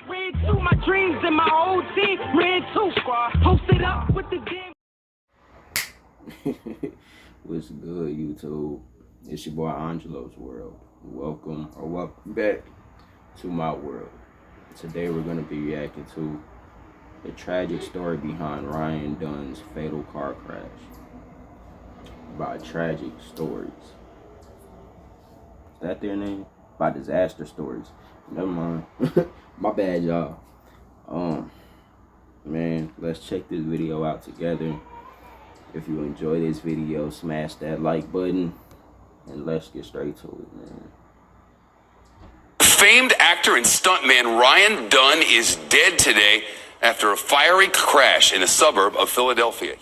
Ran to my dreams and my old team ran too. Posted up with the damn. What's good, YouTube? It's your boy Angelo's World. Welcome back to my world. Today we're going to be reacting to the tragic story behind Ryan Dunn's fatal car crash. By Tragic Stories. Is that their name? By Disaster Stories. Never mind. My bad, y'all. Man, let's check this video out together. If you enjoy this video, smash that like button, and let's get straight to it, man. Famed actor and stuntman Ryan Dunn is dead today after a fiery crash in a suburb of Philadelphia.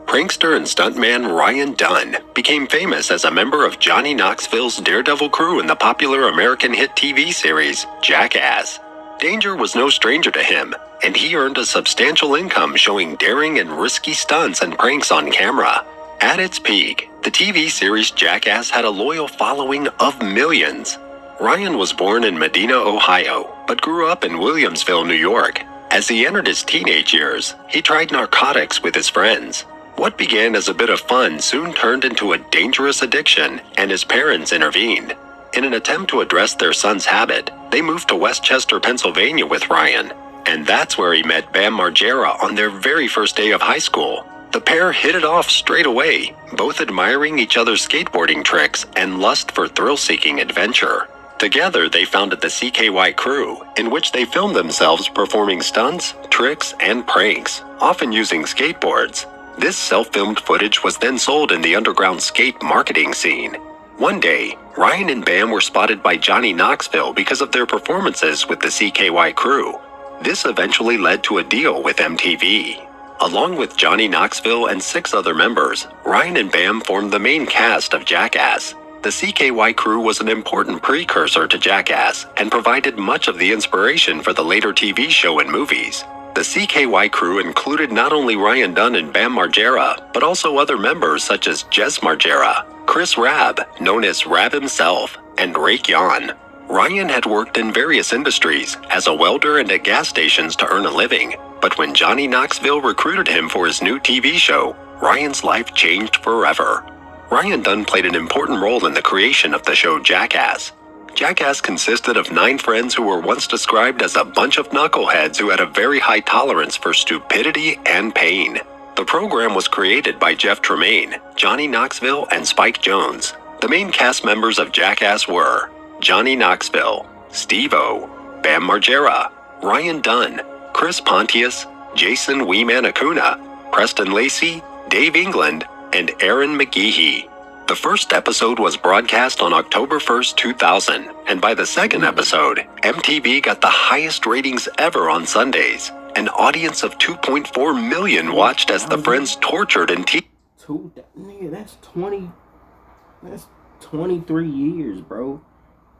Prankster and stuntman Ryan Dunn became famous as a member of Johnny Knoxville's daredevil crew in the popular American hit TV series Jackass. Danger was no stranger to him, and he earned a substantial income showing daring and risky stunts and pranks on camera. At its peak, the TV series Jackass had a loyal following of millions. Ryan was born in Medina, Ohio, but grew up in Williamsville, New York. As he entered his teenage years, he tried narcotics with his friends. What began as a bit of fun soon turned into a dangerous addiction, and his parents intervened. In an attempt to address their son's habit, they moved to Westchester, Pennsylvania with Ryan, and that's where he met Bam Margera on their very first day of high school. The pair hit it off straight away, both admiring each other's skateboarding tricks and lust for thrill-seeking adventure. Together, they founded the CKY Crew, in which they filmed themselves performing stunts, tricks, and pranks, often using skateboards. This self-filmed footage was then sold in the underground skate marketing scene. One day, Ryan and Bam were spotted by Johnny Knoxville because of their performances with the CKY Crew. This eventually led to a deal with MTV. Along with Johnny Knoxville and 6 other members, Ryan and Bam formed the main cast of Jackass. The CKY Crew was an important precursor to Jackass and provided much of the inspiration for the later TV show and movies. The CKY Crew included not only Ryan Dunn and Bam Margera, but also other members such as Jez Margera, Chris Rabb, known as Rabb himself, and Rake Yan. Ryan had worked in various industries, as a welder and at gas stations to earn a living, but when Johnny Knoxville recruited him for his new TV show, Ryan's life changed forever. Ryan Dunn played an important role in the creation of the show Jackass. Jackass consisted of 9 friends who were once described as a bunch of knuckleheads who had a very high tolerance for stupidity and pain. The program was created by Jeff Tremaine, Johnny Knoxville, and Spike Jones. The main cast members of Jackass were Johnny Knoxville, Steve-O, Bam Margera, Ryan Dunn, Chris Pontius, Jason Wee-Man Acuna, Preston Lacey, Dave England, and Aaron McGehee. The first episode was broadcast on October 1st, 2000, and by the second episode, MTV got the highest ratings ever on Sundays. An audience of 2.4 million watched as the friends tortured and Nigga, that's 23 years, bro.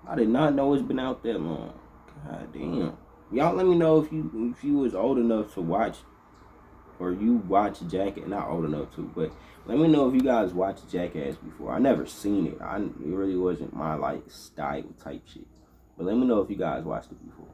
I did not know it's been out that long. God damn. Y'all let me know if you was old enough to watch, or you watched Jackass. Not old enough to, but let me know if you guys watched Jackass before. I never seen it. It really wasn't my style type shit. But let me know if you guys watched it before.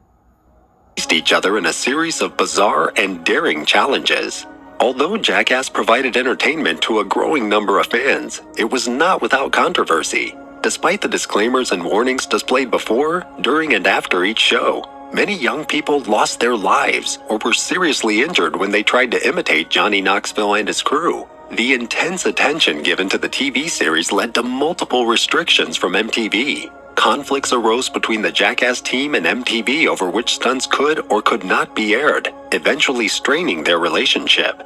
Each other in a series of bizarre and daring challenges. Although Jackass provided entertainment to a growing number of fans, it was not without controversy. Despite the disclaimers and warnings displayed before, during, and after each show, many young people lost their lives or were seriously injured when they tried to imitate Johnny Knoxville and his crew. The intense attention given to the TV series led to multiple restrictions from MTV. Conflicts arose between the Jackass team and MTV over which stunts could or could not be aired, eventually straining their relationship.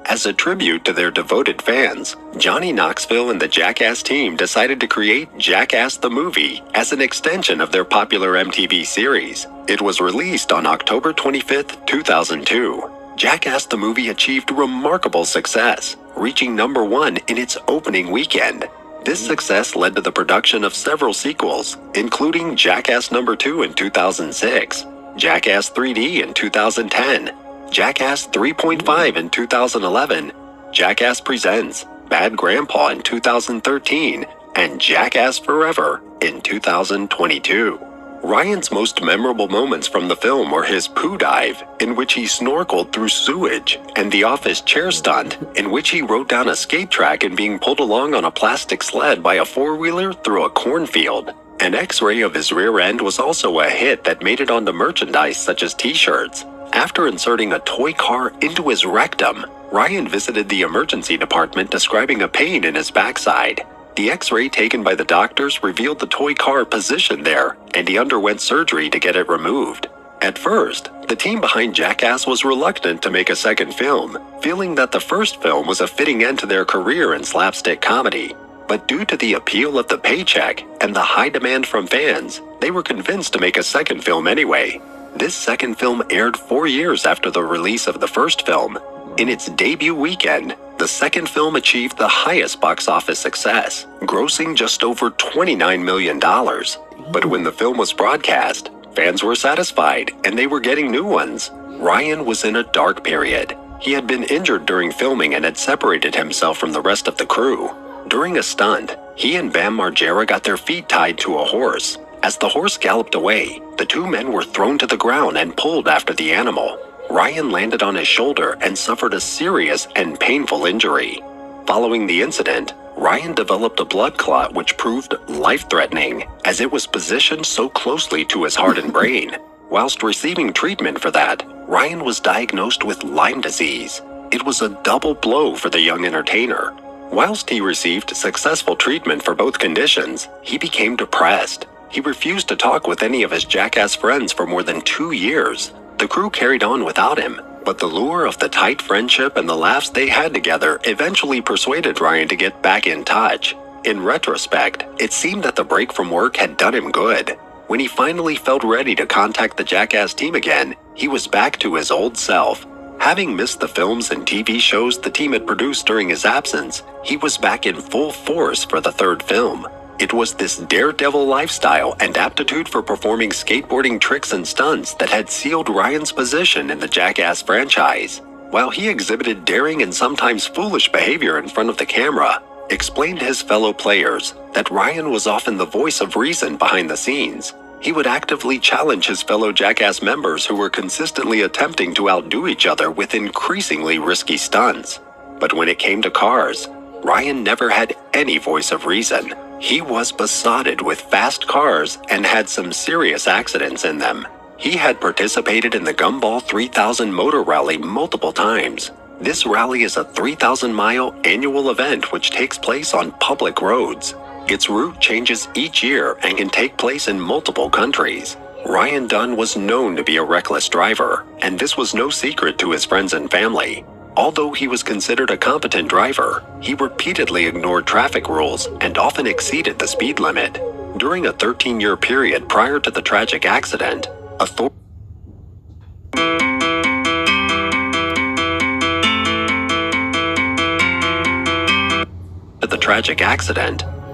As a tribute to their devoted fans, Johnny Knoxville and the Jackass team decided to create Jackass the Movie as an extension of their popular MTV series. It was released on October 25th, 2002. Jackass the Movie achieved remarkable success, reaching #1 in its opening weekend. This success led to the production of several sequels, including Jackass #2 in 2006, Jackass 3D in 2010, Jackass 3.5 in 2011, Jackass Presents Bad Grandpa in 2013, and Jackass Forever in 2022. Ryan's most memorable moments from the film were his poo dive, in which he snorkeled through sewage, and the office chair stunt, in which he rode down a skate track and being pulled along on a plastic sled by a four-wheeler through a cornfield. An X-ray of his rear end was also a hit that made it onto merchandise such as t-shirts. After inserting a toy car into his rectum, Ryan visited the emergency department describing a pain in his backside. The X-ray taken by the doctors revealed the toy car positioned there, and he underwent surgery to get it removed. At first, the team behind Jackass was reluctant to make a second film, feeling that the first film was a fitting end to their career in slapstick comedy. But due to the appeal of the paycheck and the high demand from fans, they were convinced to make a second film anyway. This second film aired 4 years after the release of the first film. In its debut weekend, the second film achieved the highest box office success, grossing just over $29 million. But when the film was broadcast, fans were satisfied and they were getting new ones. Ryan was in a dark period. He had been injured during filming and had separated himself from the rest of the crew. During a stunt, he and Bam Margera got their feet tied to a horse. As the horse galloped away, the two men were thrown to the ground and pulled after the animal. Ryan landed on his shoulder and suffered a serious and painful injury. Following the incident, Ryan developed a blood clot which proved life-threatening, as it was positioned so closely to his heart and brain. Whilst receiving treatment for that, Ryan was diagnosed with Lyme disease. It was a double blow for the young entertainer. Whilst he received successful treatment for both conditions, he became depressed. He refused to talk with any of his Jackass friends for more than 2 years. The crew carried on without him, but the lure of the tight friendship and the laughs they had together eventually persuaded Ryan to get back in touch. In retrospect, it seemed that the break from work had done him good. When he finally felt ready to contact the Jackass team again, he was back to his old self. Having missed the films and TV shows the team had produced during his absence, he was back in full force for the third film. It was this daredevil lifestyle and aptitude for performing skateboarding tricks and stunts that had sealed Ryan's position in the Jackass franchise. While he exhibited daring and sometimes foolish behavior in front of the camera, explained to his fellow players that Ryan was often the voice of reason behind the scenes. He would actively challenge his fellow Jackass members who were consistently attempting to outdo each other with increasingly risky stunts. But when it came to cars, Ryan never had any voice of reason. He was besotted with fast cars and had some serious accidents in them. He had participated in the Gumball 3000 motor rally multiple times. This rally is a 3,000-mile annual event which takes place on public roads. Its route changes each year and can take place in multiple countries. Ryan Dunn was known to be a reckless driver, and this was no secret to his friends and family. Although he was considered a competent driver, he repeatedly ignored traffic rules and often exceeded the speed limit. During a 13-year period prior to the tragic accident,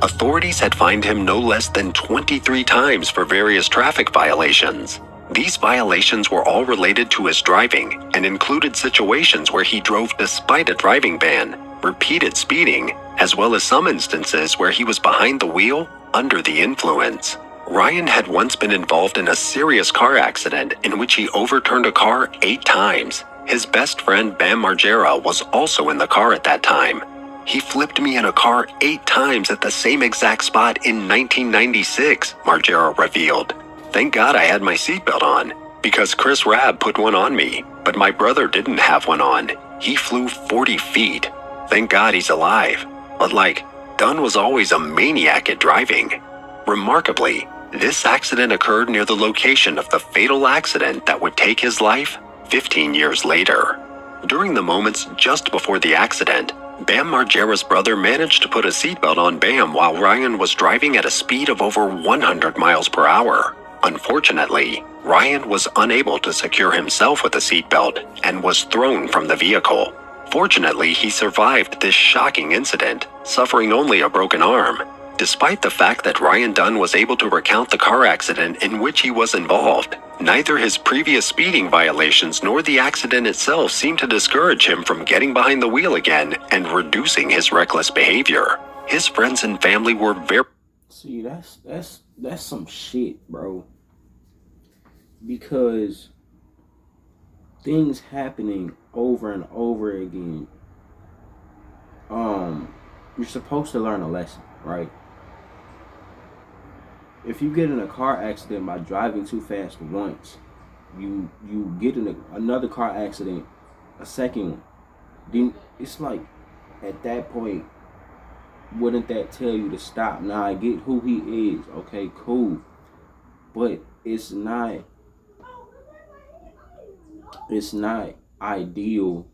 authorities had fined him no less than 23 times for various traffic violations. These violations were all related to his driving and included situations where he drove despite a driving ban, repeated speeding, as well as some instances where he was behind the wheel under the influence. Ryan had once been involved in a serious car accident in which he overturned a car 8 times. His best friend Bam Margera was also in the car at that time. He flipped me in a car 8 times at the same exact spot in 1996, Margera revealed. Thank God I had my seatbelt on, because Chris Rabb put one on me, but my brother didn't have one on. He flew 40 feet. Thank God he's alive. But Dunn was always a maniac at driving. Remarkably, this accident occurred near the location of the fatal accident that would take his life 15 years later. During the moments just before the accident, Bam Margera's brother managed to put a seatbelt on Bam while Ryan was driving at a speed of over 100 miles per hour. Unfortunately, Ryan was unable to secure himself with a seatbelt and was thrown from the vehicle. Fortunately, he survived this shocking incident, suffering only a broken arm. Despite the fact that Ryan Dunn was able to recount the car accident in which he was involved, neither his previous speeding violations nor the accident itself seemed to discourage him from getting behind the wheel again and reducing his reckless behavior. His friends and family were very... See, that's some shit, bro. because things happening over and over again, you're supposed to learn a lesson, right? If you get in a car accident by driving too fast once, you get in another car accident, a second one, then it's like, at that point, wouldn't that tell you to stop? Now I get who he is, okay, cool, but it's not ideal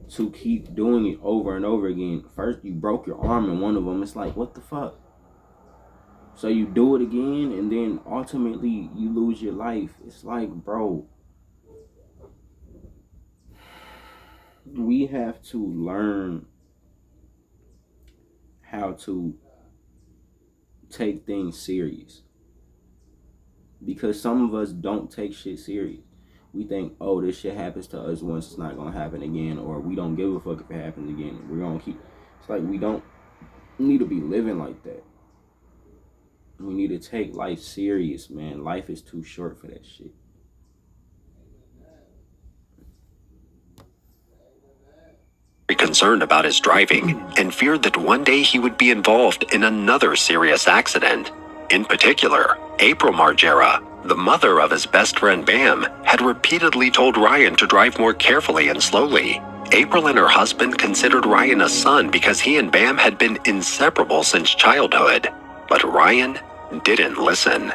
to keep doing it over and over again. First you broke your arm in one of them. It's like, what the fuck? So you do it again, and then ultimately you lose your life. It's like, bro, we have to learn how to take things serious, because some of us don't take shit serious. We think, oh, this shit happens to us once, it's not gonna happen again, or we don't give a fuck if it happens again. We're gonna keep. It's like, we don't need to be living like that. We need to take life serious, man. Life is too short for that shit. Concerned about his driving and feared that one day he would be involved in another serious accident. In particular, April Margera, the mother of his best friend Bam, had repeatedly told Ryan to drive more carefully and slowly. April and her husband considered Ryan a son because he and Bam had been inseparable since childhood. But Ryan didn't listen.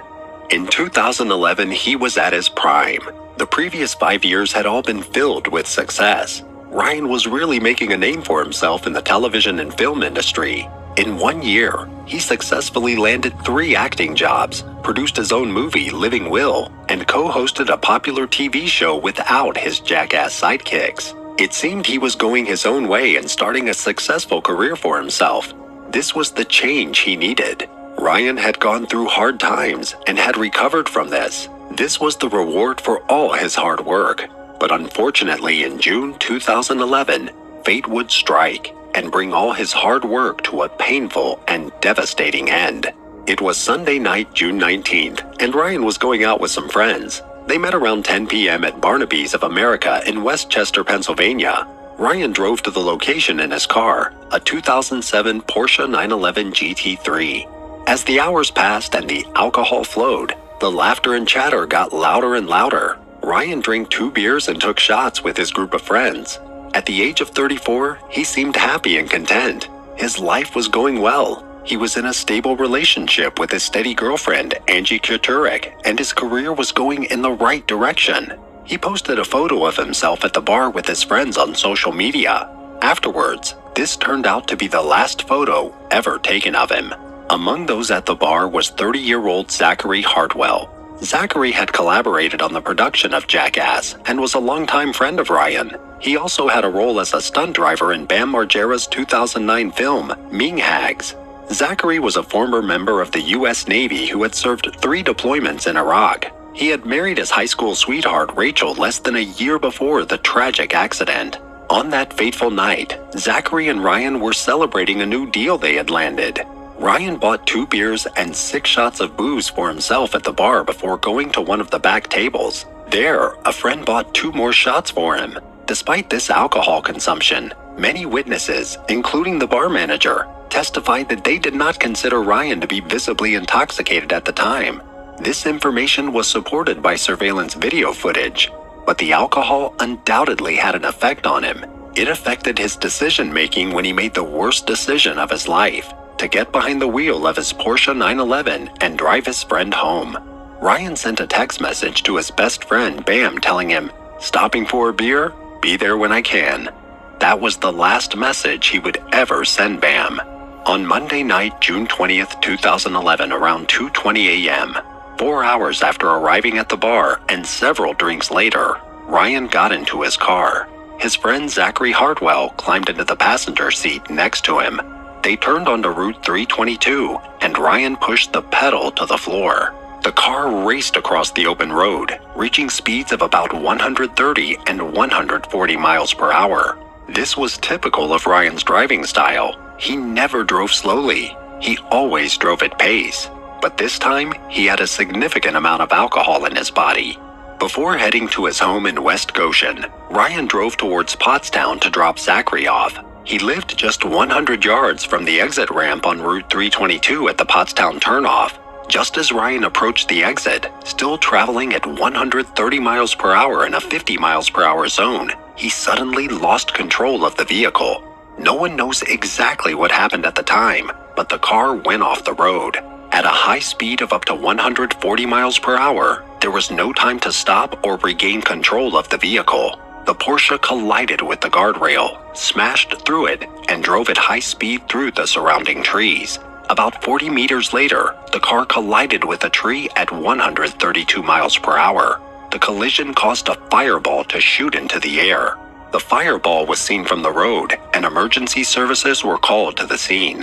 In 2011, he was at his prime. The previous 5 years had all been filled with success. Ryan was really making a name for himself in the television and film industry. In 1 year, he successfully landed 3 acting jobs, produced his own movie, Living Will, and co-hosted a popular TV show without his jackass sidekicks. It seemed he was going his own way and starting a successful career for himself. This was the change he needed. Ryan had gone through hard times and had recovered from this. This was the reward for all his hard work. But unfortunately, in June 2011, fate would strike and bring all his hard work to a painful and devastating end. It was Sunday night, June 19th, and Ryan was going out with some friends. They met around 10 p.m. at Barnaby's of America in Westchester, Pennsylvania. Ryan drove to the location in his car, a 2007 Porsche 911 GT3. As the hours passed and the alcohol flowed, the laughter and chatter got louder and louder. Ryan drank 2 beers and took shots with his group of friends. At the age of 34, he seemed happy and content. His life was going well. He was in a stable relationship with his steady girlfriend, Angie Kuturik, and his career was going in the right direction. He posted a photo of himself at the bar with his friends on social media. Afterwards, this turned out to be the last photo ever taken of him. Among those at the bar was 30-year-old Zachary Hartwell. Zachary had collaborated on the production of Jackass and was a longtime friend of Ryan. He also had a role as a stunt driver in Bam Margera's 2009 film, Ming Hags. Zachary was a former member of the U.S. Navy who had served 3 deployments in Iraq. He had married his high school sweetheart Rachel less than a year before the tragic accident. On that fateful night, Zachary and Ryan were celebrating a new deal they had landed. Ryan bought 2 beers and 6 shots of booze for himself at the bar before going to one of the back tables. There, a friend bought 2 more shots for him. Despite this alcohol consumption, many witnesses, including the bar manager, testified that they did not consider Ryan to be visibly intoxicated at the time. This information was supported by surveillance video footage, but the alcohol undoubtedly had an effect on him. It affected his decision-making when he made the worst decision of his life, to get behind the wheel of his Porsche 911 and drive his friend home. Ryan sent a text message to his best friend Bam telling him, "Stopping for a beer? Be there when I can." That was the last message he would ever send Bam. On Monday night, June 20th, 2011, around 2:20 a.m., 4 hours after arriving at the bar and several drinks later, Ryan got into his car. His friend Zachary Hartwell climbed into the passenger seat next to him. They turned onto Route 322, and Ryan pushed the pedal to the floor. The car raced across the open road, reaching speeds of about 130 and 140 miles per hour. This was typical of Ryan's driving style. He never drove slowly. He always drove at pace. But this time, he had a significant amount of alcohol in his body. Before heading to his home in West Goshen, Ryan drove towards Pottstown to drop Zachary off. He lived just 100 yards from the exit ramp on Route 322 at the Pottstown turnoff. Just as Ryan approached the exit, still traveling at 130 miles per hour in a 50 miles per hour zone, he suddenly lost control of the vehicle. No one knows exactly what happened at the time, but the car went off the road. At a high speed of up to 140 miles per hour, there was no time to stop or regain control of the vehicle. The Porsche collided with the guardrail, smashed through it, and drove at high speed through the surrounding trees. About 40 meters later, the car collided with a tree at 132 miles per hour. The collision caused a fireball to shoot into the air. The fireball was seen from the road, and emergency services were called to the scene.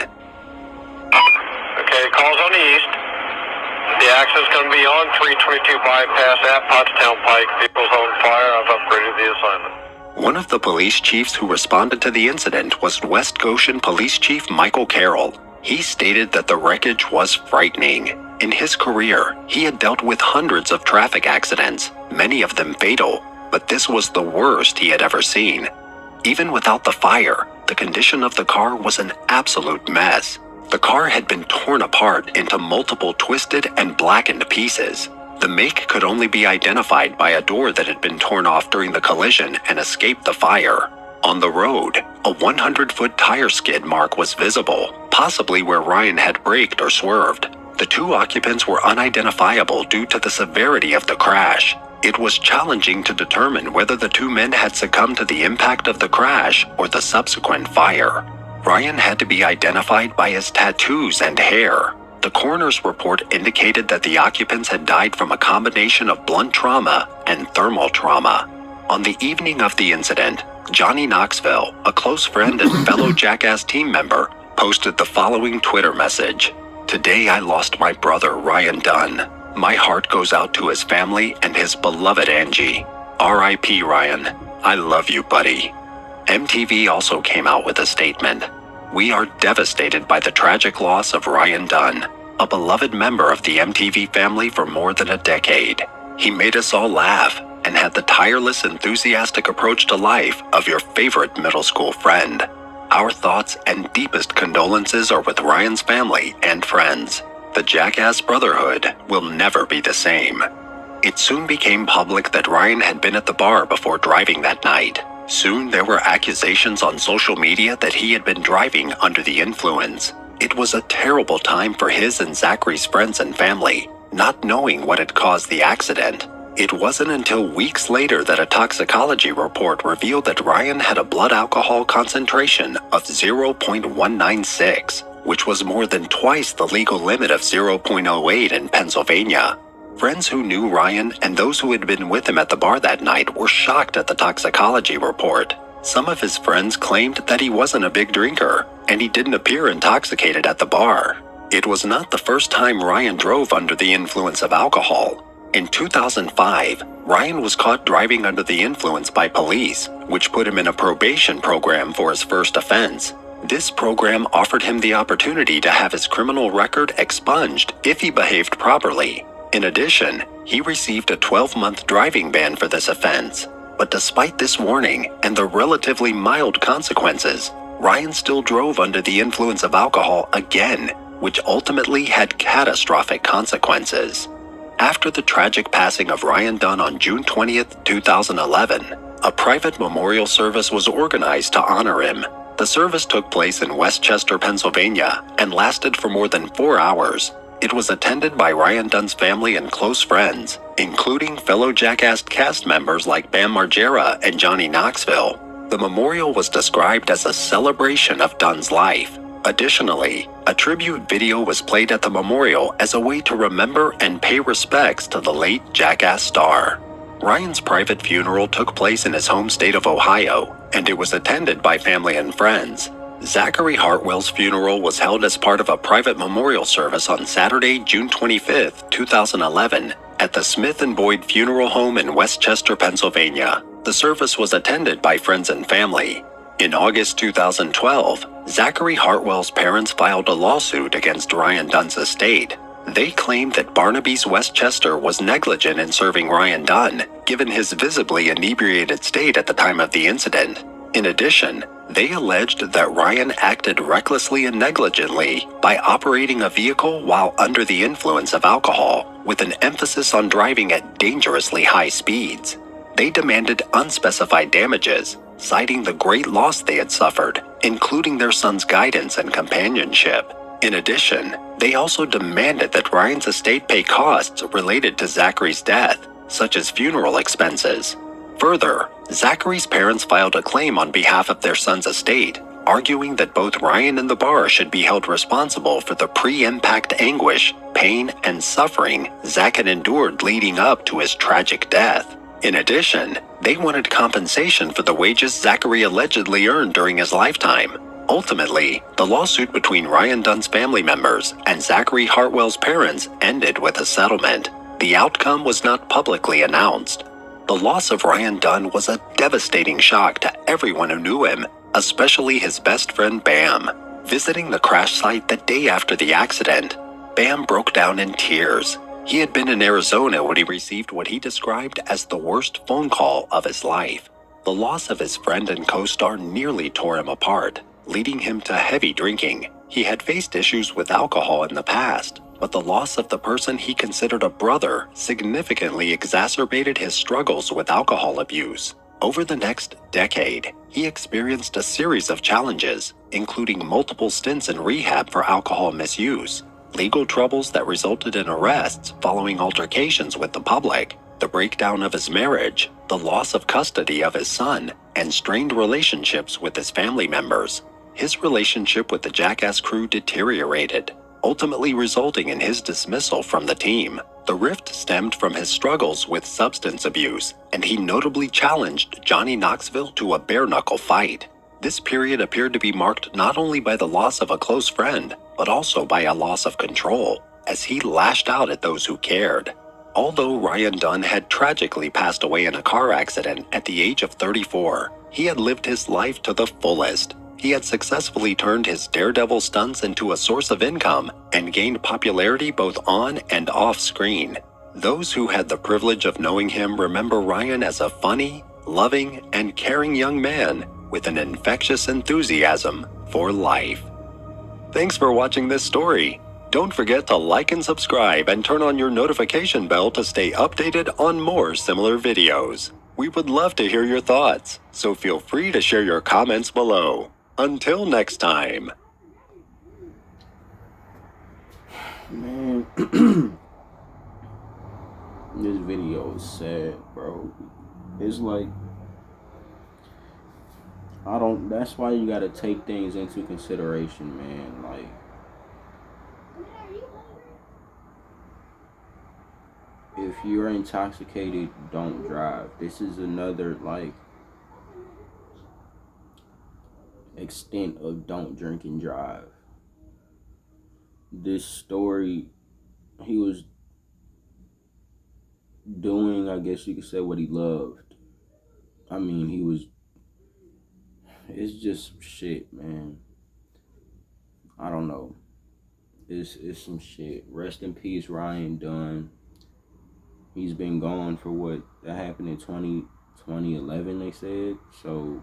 Okay, calls on the east. The accident's going to be on 322 bypass at Pottstown Pike. Vehicle's on fire. I've upgraded the assignment. One of the police chiefs who responded to the incident was West Goshen Police Chief Michael Carroll. He stated that the wreckage was frightening. In his career, he had dealt with hundreds of traffic accidents, many of them fatal, but this was the worst he had ever seen. Even without the fire, the condition of the car was an absolute mess. The car had been torn apart into multiple twisted and blackened pieces. The make could only be identified by a door that had been torn off during the collision and escaped the fire. On the road, a 100-foot tire skid mark was visible, possibly where Ryan had braked or swerved. The two occupants were unidentifiable due to the severity of the crash. It was challenging to determine whether the two men had succumbed to the impact of the crash or the subsequent fire. Ryan had to be identified by his tattoos and hair. The coroner's report indicated that the occupants had died from a combination of blunt trauma and thermal trauma. On the evening of the incident, Johnny Knoxville, a close friend and fellow Jackass team member, posted the following Twitter message. "Today I lost my brother Ryan Dunn. My heart goes out to his family and his beloved Angie. R.I.P. Ryan. I love you, buddy." MTV also came out with a statement. "We are devastated by the tragic loss of Ryan Dunn, a beloved member of the MTV family for more than a decade. He made us all laugh and had the tireless, enthusiastic approach to life of your favorite middle school friend. Our thoughts and deepest condolences are with Ryan's family and friends. The Jackass Brotherhood will never be the same." It soon became public that Ryan had been at the bar before driving that night. Soon there were accusations on social media that he had been driving under the influence. It was a terrible time for his and Zachary's friends and family, not knowing what had caused the accident. It wasn't until weeks later that a toxicology report revealed that Ryan had a blood alcohol concentration of 0.196, which was more than twice the legal limit of 0.08 in Pennsylvania. Friends who knew Ryan and those who had been with him at the bar that night were shocked at the toxicology report. Some of his friends claimed that he wasn't a big drinker, and he didn't appear intoxicated at the bar. It was not the first time Ryan drove under the influence of alcohol. In 2005, Ryan was caught driving under the influence by police, which put him in a probation program for his first offense. This program offered him the opportunity to have his criminal record expunged if he behaved properly. In addition, he received a 12-month driving ban for this offense. But despite this warning and the relatively mild consequences, Ryan still drove under the influence of alcohol again, which ultimately had catastrophic consequences. After the tragic passing of Ryan Dunn on June 20th, 2011, a private memorial service was organized to honor him. The service took place in Westchester, Pennsylvania, and lasted for more than 4 hours. It was attended by Ryan Dunn's family and close friends, including fellow Jackass cast members like Bam Margera and Johnny Knoxville. The memorial was described as a celebration of Dunn's life. Additionally, a tribute video was played at the memorial as a way to remember and pay respects to the late Jackass star. Ryan's private funeral took place in his home state of Ohio, and it was attended by family and friends. Zachary Hartwell's funeral was held as part of a private memorial service on Saturday, June 25, 2011, at the Smith & Boyd Funeral Home in Westchester, Pennsylvania. The service was attended by friends and family. In August 2012, Zachary Hartwell's parents filed a lawsuit against Ryan Dunn's estate. They claimed that Barnaby's Westchester was negligent in serving Ryan Dunn, given his visibly inebriated state at the time of the incident. In addition, they alleged that Ryan acted recklessly and negligently by operating a vehicle while under the influence of alcohol, with an emphasis on driving at dangerously high speeds. They demanded unspecified damages, citing the great loss they had suffered, including their son's guidance and companionship. In addition, they also demanded that Ryan's estate pay costs related to Zachary's death, such as funeral expenses. Further, Zachary's parents filed a claim on behalf of their son's estate, arguing that both Ryan and the bar should be held responsible for the pre-impact anguish, pain, and suffering Zach had endured leading up to his tragic death. In addition, they wanted compensation for the wages Zachary allegedly earned during his lifetime. Ultimately, the lawsuit between Ryan Dunn's family members and Zachary Hartwell's parents ended with a settlement. The outcome was not publicly announced. The loss of Ryan Dunn was a devastating shock to everyone who knew him, especially his best friend Bam. Visiting the crash site the day after the accident, Bam broke down in tears. He had been in Arizona when he received what he described as the worst phone call of his life. The loss of his friend and co-star nearly tore him apart, leading him to heavy drinking. He had faced issues with alcohol in the past, but the loss of the person he considered a brother significantly exacerbated his struggles with alcohol abuse. Over the next decade, he experienced a series of challenges, including multiple stints in rehab for alcohol misuse, legal troubles that resulted in arrests following altercations with the public, the breakdown of his marriage, the loss of custody of his son, and strained relationships with his family members. His relationship with the Jackass crew deteriorated, ultimately resulting in his dismissal from the team. The rift stemmed from his struggles with substance abuse, and he notably challenged Johnny Knoxville to a bare-knuckle fight. This period appeared to be marked not only by the loss of a close friend, but also by a loss of control, as he lashed out at those who cared. Although Ryan Dunn had tragically passed away in a car accident at the age of 34, he had lived his life to the fullest. He had successfully turned his daredevil stunts into a source of income and gained popularity both on and off screen. Those who had the privilege of knowing him remember Ryan as a funny, loving, and caring young man with an infectious enthusiasm for life. Thanks for watching this story. Don't forget to like and subscribe and turn on your notification bell to stay updated on more similar videos. We would love to hear your thoughts, so feel free to share your comments below. Until next time. Man, this video is sad, bro. It's like, that's why you gotta take things into consideration, man. Like, if you're intoxicated, don't drive. This is another, like, extent of don't drink and drive. This story, he was doing, I guess you could say, what he loved. I mean, it's just shit, man. I don't know. It's some shit. Rest in peace, Ryan Dunn. He's been gone for what? That happened in 2011, they said. So,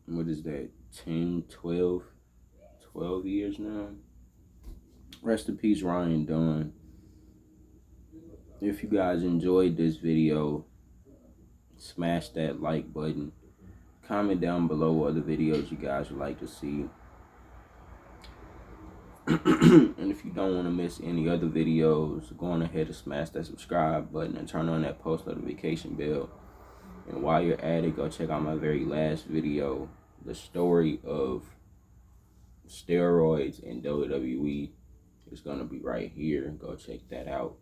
what is that? 10, 12 years now? Rest in peace, Ryan Dunn. If you guys enjoyed this video, smash that like button. Comment down below what other videos you guys would like to see. And if you don't want to miss any other videos, go on ahead and smash that subscribe button and turn on that post notification bell. And while you're at it, go check out my very last video, the story of steroids in WWE. It's going to be right here. Go check that out.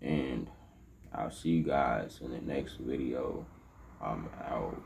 And I'll see you guys in the next video. I'm out.